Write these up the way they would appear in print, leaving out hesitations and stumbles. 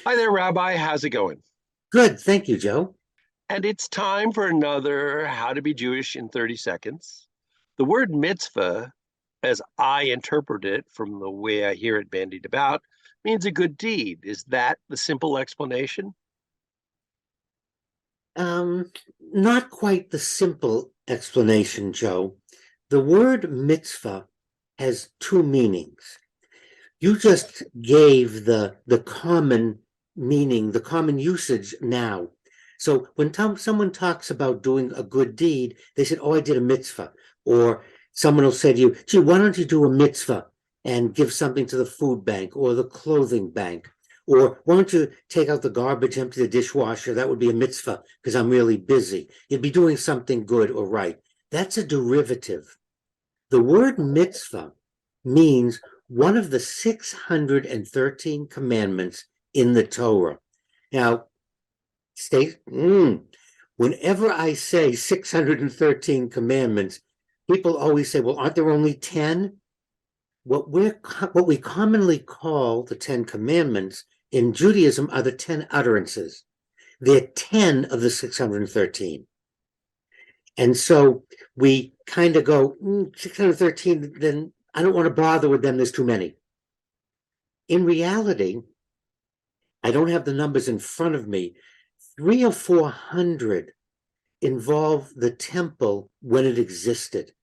Hi there, Rabbi. How's it going? Good, thank you, Joe. And it's time for another How to Be Jewish in 30 Seconds. The word mitzvah, as I interpret it from the way I hear it bandied about, means a good deed. Is that the simple explanation? Um, Not quite the simple explanation, Joe. The word mitzvah has two meanings. You just gave the common meaning, the common usage now. So when someone talks about doing a good deed, they said, "Oh, I did a mitzvah," or someone will say to you, "Gee, why don't you do a mitzvah and give something to the food bank or the clothing bank?" Or why don't you take out the garbage, empty the dishwasher? That would be a mitzvah because I'm really busy. You'd be doing something good or right. That's a derivative. The word mitzvah means one of the 613 commandments in the Torah. Now, whenever I say 613 commandments, people always say, well, aren't there only 10? What we commonly call the 10 commandments in Judaism are the 10 utterances. They're 10 of the 613. And so we kind of go, 613, then I don't want to bother with them. There's too many. In reality, I don't have the numbers in front of me. Three or 400 involve the temple when it existed.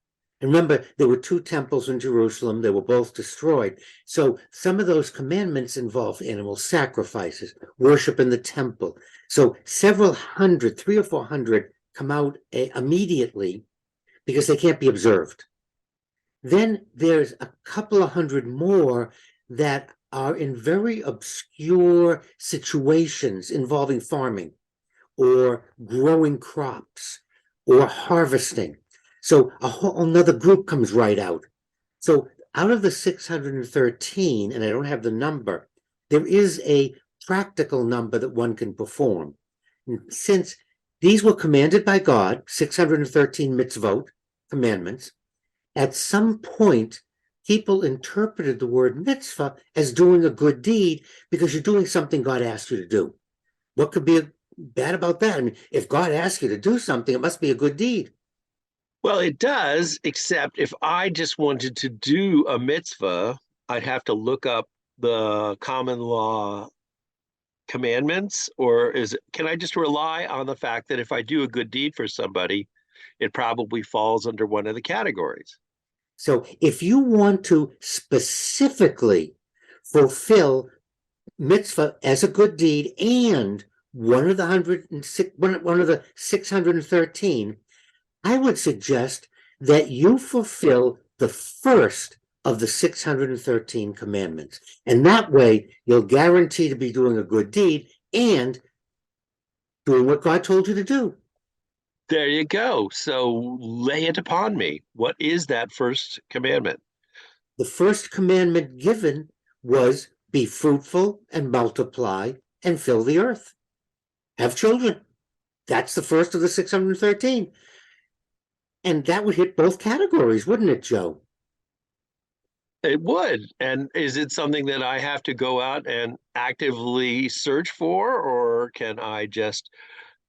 And remember, there were two temples in Jerusalem. They were both destroyed. So some of those commandments involve animal sacrifices, worship in the temple. So several hundred, 300 or 400, come out immediately because they can't be observed. Then there's a couple of hundred more that are in very obscure situations involving farming or growing crops or harvesting. So a whole another group comes right out. So out of the 613, and I don't have the number, there is a practical number that one can perform. And since these were commanded by God, 613 mitzvot, commandments, at some point, people interpreted the word mitzvah as doing a good deed because you're doing something God asked you to do. What could be bad about that? I mean, if God asks you to do something, it must be a good deed. Well, it does, except if I just wanted to do a mitzvah, I'd have to look up the common law commandments, or can I just rely on the fact that if I do a good deed for somebody, it probably falls under one of the categories? So if you want to specifically fulfill mitzvah as a good deed and one of the 106, one of the 613, I would suggest that you fulfill the first of the 613 commandments. And that way, you'll guarantee to be doing a good deed and doing what God told you to do. There you go. So lay it upon me. What is that first commandment? The first commandment given was be fruitful and multiply and fill the earth. Have children. That's the first of the 613. And that would hit both categories, wouldn't it, Joe? It would. And is it something that I have to go out and actively search for, or can I just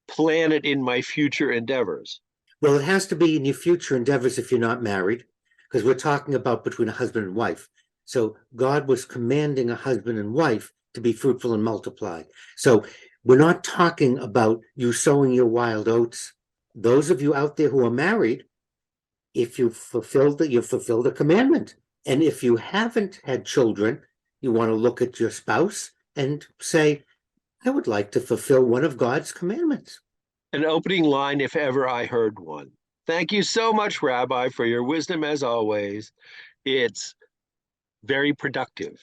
plan it in my future endeavors? Well, it has to be in your future endeavors if you're not married, because we're talking about between a husband and wife. So God was commanding a husband and wife to be fruitful and multiply. So we're not talking about you sowing your wild oats. Those of you out there who are married, if you've fulfilled the commandment. And if you haven't had children, you want to look at your spouse and say, I would like to fulfill one of God's commandments. An opening line, if ever I heard one. Thank you so much, Rabbi, for your wisdom as always. It's very productive.